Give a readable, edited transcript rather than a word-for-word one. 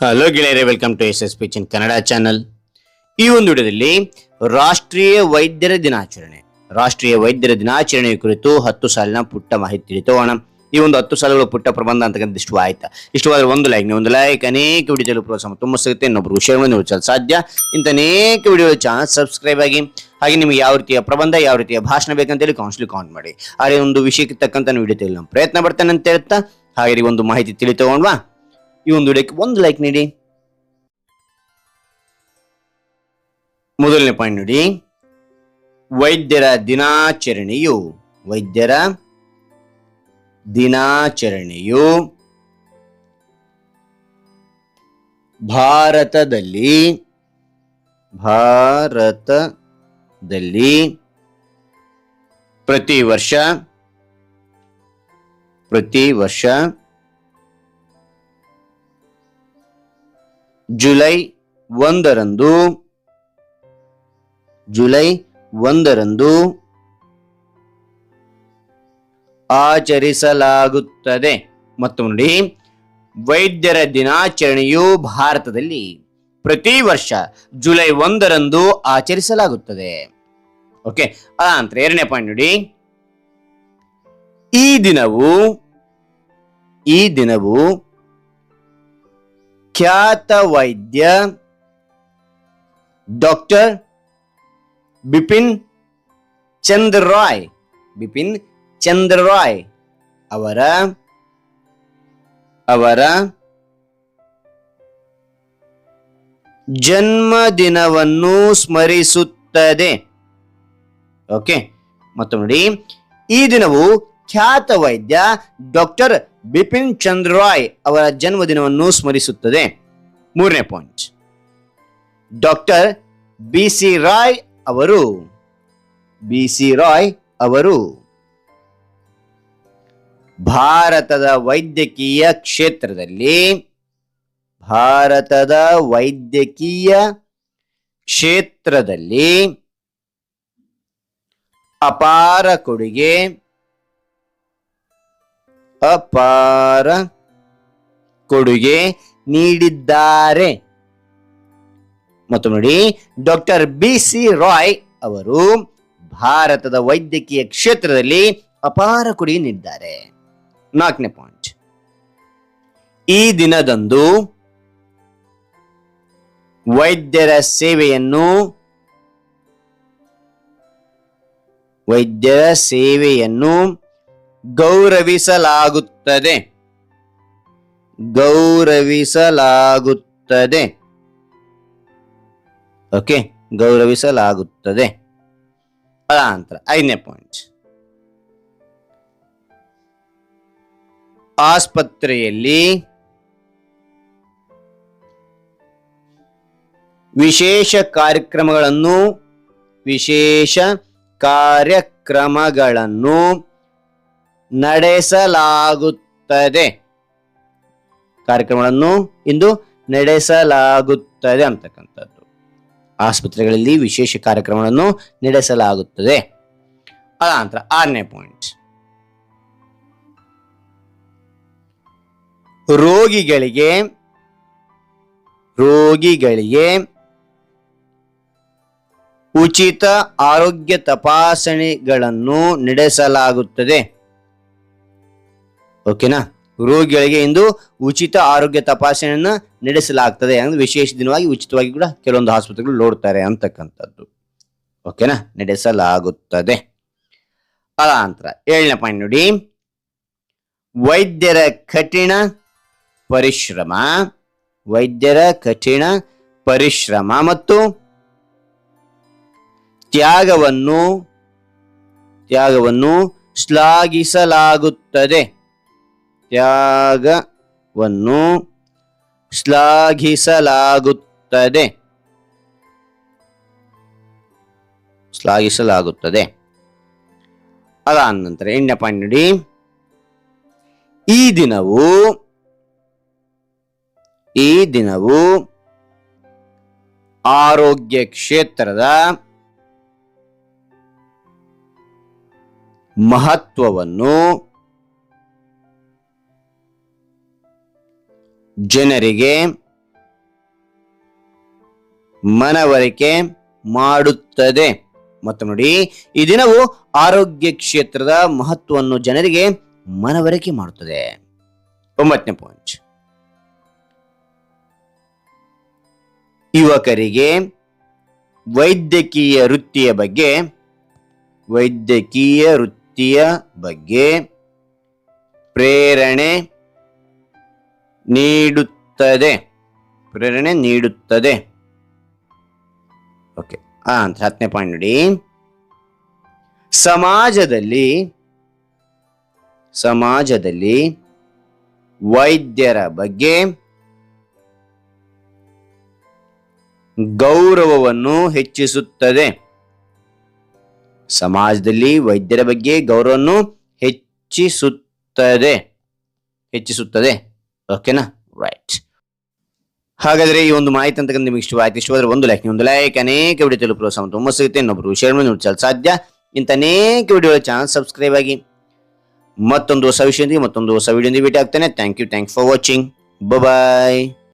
Hello ಗೆಳೆಯರೆ, welcome to S S P ಚಿನ್ Kannada channel. ಈ ಒಂದು ವಿಡಿಯೋದಲ್ಲಿ ರಾಷ್ಟ್ರೀಯ ವೈದ್ಯರ ದಿನಾಚರಣೆ ಕುರಿತು 10 ಸಾಲಿನ ಪುಟ್ಟ ಮಾಹಿತಿ ತಿಳಿತೋಣ. ಈ ಒಂದು 10 ಸಾಲುಗಳು ಪುಟ್ಟ ಪ್ರಬಂಧ ಅಂತಕ್ಕಂಥ ಇಷ್ಟು ಆಯ್ತಾ. ಇಷ್ಟವಾದ್ರೆ ಒಂದು ಲೈಕ್ ಅನೇಕ ವಿಡಿಯೋದಲ್ಲಿ ಪ್ರೋತ್ಸಾಹ ತುಂಬ ಸಿಗುತ್ತೆ. ಇನ್ನೊಬ್ರು ಶೇರ್ ಮಾಡಿ ನೋಡಲು ಸಾಧ್ಯ. ಇಂಥ ಅನೇಕ ವಿಡಿಯೋ ಚಾನಲ್ ಸಬ್ಸ್ಕ್ರೈಬ್ ಆಗಿ. ಹಾಗೆ ನಿಮಗೆ ಯಾವ ರೀತಿಯ ಪ್ರಬಂಧ, ಯಾವ ರೀತಿಯ ಭಾಷಣ ಬೇಕಂತೇಳಿ ಕಾಮೆಂಟ್ ಮಾಡಿ. ಹಾಗೆ ಒಂದು ವಿಷಯಕ್ಕೆ ತಕ್ಕಂತ ವಿಡಿಯೋ ತೆಗೆದು ನಮ್ಮ ಪ್ರಯತ್ನ ಪಡ್ತೇನೆ ಅಂತ ಹೇಳ್ತಾ, ಹಾಗೆ ಒಂದು ಮಾಹಿತಿ ತಿಳಿತೋಣವಾ. ಈ ಒಂದು ವಿಡಿಯೋಕ್ಕೆ ಒಂದು ಲೈಕ್ ನೀಡಿ. ಮೊದಲನೇ ಪಾಯಿಂಟ್ ನೋಡಿ, ವೈದ್ಯರ ದಿನಾಚರಣೆಯು ಭಾರತದಲ್ಲಿ ಪ್ರತಿ ವರ್ಷ ಜುಲೈ 1ರಂದು ಆಚರಿಸಲಾಗುತ್ತದೆ. ಮತ್ತು ನೋಡಿ, ವೈದ್ಯರ ದಿನಾಚರಣೆಯು ಭಾರತದಲ್ಲಿ ಪ್ರತಿ ವರ್ಷ ಜುಲೈ 1ರಂದು ಆಚರಿಸಲಾಗುತ್ತದೆ. ಓಕೆ, ಅನಂತರ ಎರಡನೇ ಪಾಯಿಂಟ್ ನೋಡಿ, ಈ ದಿನವು ಖ್ಯಾತ ವೈದ್ಯ ಡಾಕ್ಟರ್ ಬಿಪಿನ್ ಚಂದ್ರ ರಾಯ್ ಅವರ ಜನ್ಮದಿನವನ್ನು ಸ್ಮರಿಸುತ್ತದೆ. ಓಕೆ, ಮತ್ತು ನೋಡಿ, ಈ ದಿನವು ಖ್ಯಾತ ವೈದ್ಯ ಡಾಕ್ಟರ್ ಬಿಪಿನ್ ಚಂದ್ರ ರಾಯ್ ಅವರ ಜನ್ಮದಿನವನ್ನು ಸ್ಮರಿಸುತ್ತದೆ. ಮೂರನೇ point, doctor B C Roy ಅವರು ಭಾರತದ ವೈದ್ಯಕೀಯ ಕ್ಷೇತ್ರದಲ್ಲಿ ಅಪಾರ ಕೊಡುಗೆ ನೀಡಿದ್ದಾರೆ. ಮತ್ತು ನೋಡಿ, ಡಾಕ್ಟರ್ ಬಿ ಸಿ ರಾಯ್ ಅವರು ಭಾರತದ ವೈದ್ಯಕೀಯ ಕ್ಷೇತ್ರದಲ್ಲಿ ಅಪಾರ ಕೊಡುಗೆ ನೀಡಿದ್ದಾರೆ. ನಾಲ್ಕನೇ ಪಾಯಿಂಟ್, ಈ ದಿನದಂದು ವೈದ್ಯರ ಸೇವೆಯನ್ನು ಗೌರವಿಸಲಾಗುತ್ತದೆ. ಓಕೆ, ಗೌರವಿಸಲಾಗುತ್ತದೆ. ಅನಂತರ ಐದನೇ ಪಾಯಿಂಟ್, ಆಸ್ಪತ್ರೆಯಲ್ಲಿ ವಿಶೇಷ ಕಾರ್ಯಕ್ರಮಗಳನ್ನು ನಡೆಸಲಾಗುತ್ತದೆ. ನಡೆಸಲಾಗುತ್ತದೆ ಅಂತಕ್ಕಂಥದ್ದು. ಆಸ್ಪತ್ರೆಗಳಲ್ಲಿ ವಿಶೇಷ ಕಾರ್ಯಕ್ರಮಗಳನ್ನು ನಡೆಸಲಾಗುತ್ತದೆ. ಅನಂತರ ಆರನೇ ಪಾಯಿಂಟ್, ರೋಗಿಗಳಿಗೆ ಉಚಿತ ಆರೋಗ್ಯ ತಪಾಸಣೆಗಳನ್ನು ನಡೆಸಲಾಗುತ್ತದೆ. ಓಕೆನಾ, ರೋಗಿಗಳಿಗೆ ಇಂದು ಉಚಿತ ಆರೋಗ್ಯ ತಪಾಸಣೆಯನ್ನು ನಡೆಸಲಾಗ್ತದೆ. ಅಂದ್ರೆ ವಿಶೇಷ ದಿನವಾಗಿ ಉಚಿತವಾಗಿ ಕೂಡ ಕೆಲವೊಂದು ಆಸ್ಪತ್ರೆಗಳು ನೋಡ್ತಾರೆ ಅಂತಕ್ಕಂಥದ್ದು. ಓಕೆನಾ, ನಡೆಸಲಾಗುತ್ತದೆ. ಅನಂತರ ಏಳನೇ ಪಾಯಿಂಟ್ ನೋಡಿ, ವೈದ್ಯರ ಕಠಿಣ ಪರಿಶ್ರಮ ಮತ್ತು ತ್ಯಾಗವನ್ನು ಶ್ಲಾಘಿಸಲಾಗುತ್ತದೆ. ಅದಾದ ನಂತರ ಎಂಟನೇ ಪಾಯಿಂಟ್ ನೋಡಿ, ಈ ದಿನವು ಆರೋಗ್ಯ ಕ್ಷೇತ್ರದ ಮಹತ್ವವನ್ನು ಜನರಿಗೆ ಮನವರಿಕೆ ಮಾಡುತ್ತದೆ. ಮತ್ತು ನೋಡಿ, ಈ ದಿನವು ಆರೋಗ್ಯ ಕ್ಷೇತ್ರದ ಮಹತ್ವವನ್ನು ಜನರಿಗೆ ಮನವರಿಕೆ ಮಾಡುತ್ತದೆ. 9ನೇ ಪಾಯಿಂಟ್, ಯುವಕರಿಗೆ ವೈದ್ಯಕೀಯ ವೃತ್ತಿಯ ಬಗ್ಗೆ ಪ್ರೇರಣೆ ನೀಡುತ್ತದೆ. ಓಕೆ, 10ನೇ ಪಾಯಿಂಟ್ ನೋಡಿ, ಸಮಾಜದಲ್ಲಿ ವೈದ್ಯರ ಬಗ್ಗೆ ಗೌರವವನ್ನು ಹೆಚ್ಚಿಸುತ್ತದೆ. ಸಮಾಜದಲ್ಲಿ ವೈದ್ಯರ ಬಗ್ಗೆ ಗೌರವವನ್ನು ಹೆಚ್ಚಿಸುತ್ತದೆ. ಓಕೆನಾ? ರೈಟ್. ಹಾಗಾದ್ರೆ ಈ ಒಂದು ಮಾಹಿತಿ ಅಂತಕ್ಕಂಥ ನಿಮಗೆ ಇಷ್ಟವಾದ್ರೆ ಒಂದು ಲೈಕ್, ಅನೇಕ ವಿಡಿಯೋ ತಲುಪಲು ತುಂಬ ಸಿಗುತ್ತೆ. ಇನ್ನೊಬ್ರು ಶೇರ್ ಮಾಡಿ ನೋಡಲು ಸಾಧ್ಯ. ಇಂಥ ಅನೇಕ ವಿಡಿಯೋ ಚಾನಲ್ ಸಬ್ಸ್ಕ್ರೈಬ್ ಆಗಿ. ಮತ್ತೊಂದು ಹೊಸ ವಿಷಯದೊಂದಿಗೆ ಮತ್ತೊಂದು ಹೊಸ ವಿಡಿಯೋದೊಂದಿಗೆ ಭೇಟಿ ಆಗ್ತಾನೆ. Thank you for watching. Bye.